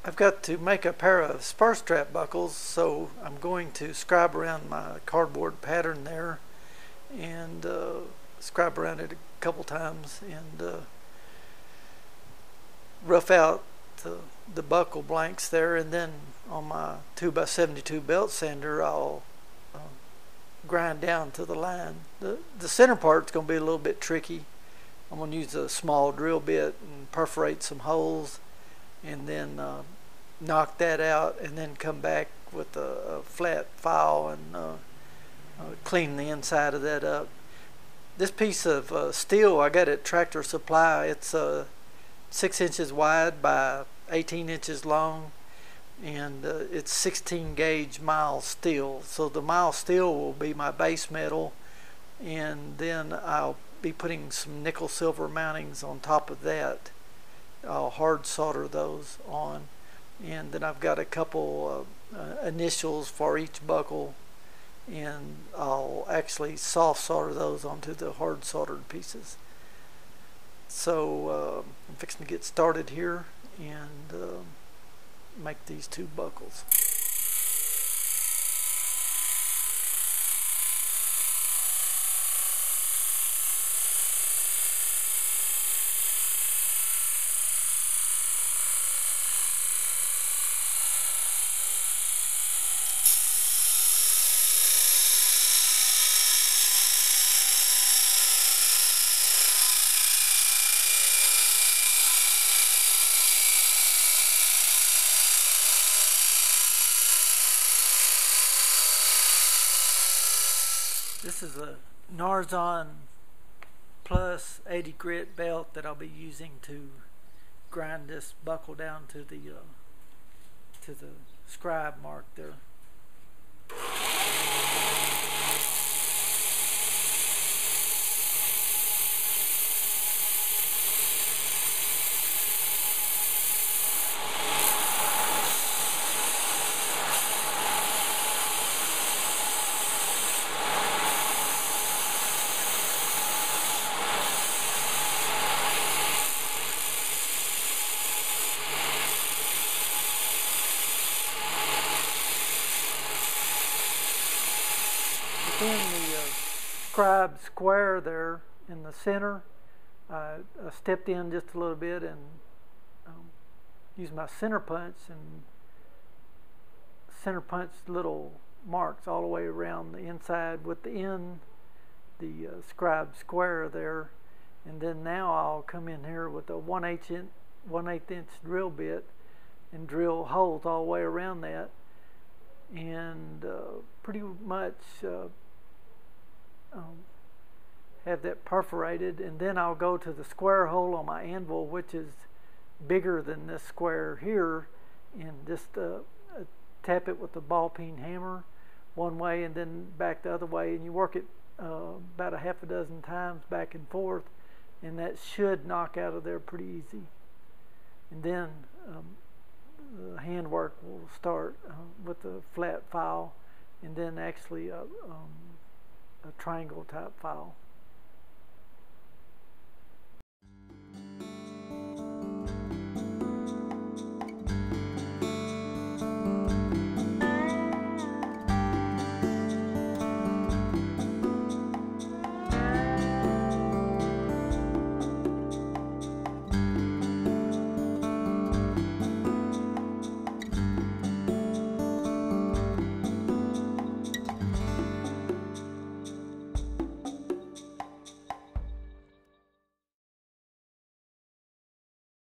I've got to make a pair of spur strap buckles, so I'm going to scribe around my cardboard pattern there and scribe around it a couple times and rough out the buckle blanks there, and then on my 2x72 belt sander I'll grind down to the line. The center part's going to be a little bit tricky. I'm going to use a small drill bit and perforate some holes and then knock that out, and then come back with a flat file and clean the inside of that up. This piece of steel I got at Tractor Supply. It's 6 inches wide by 18 inches long, and it's 16 gauge mild steel. So the mild steel will be my base metal, and then I'll be putting some nickel silver mountings on top of that. I'll hard solder those on, and then I've got a couple initials for each buckle, and I'll actually soft solder those onto the hard soldered pieces. So I'm fixing to get started here and make these two buckles. This is a Narzon plus 80 grit belt that I'll be using to grind this buckle down to the scribe mark there. In the scribe square there in the center, I stepped in just a little bit and used my center punch and center punched little marks all the way around the inside within the scribe square there. And then now I'll come in here with a 1/8 inch drill bit and drill holes all the way around that, and pretty much have that perforated. And then I'll go to the square hole on my anvil, which is bigger than this square here, and just tap it with the ball peen hammer one way and then back the other way, and you work it about a half a dozen times back and forth, and that should knock out of there pretty easy. And then the handwork will start with the flat file, and then actually a triangle type file.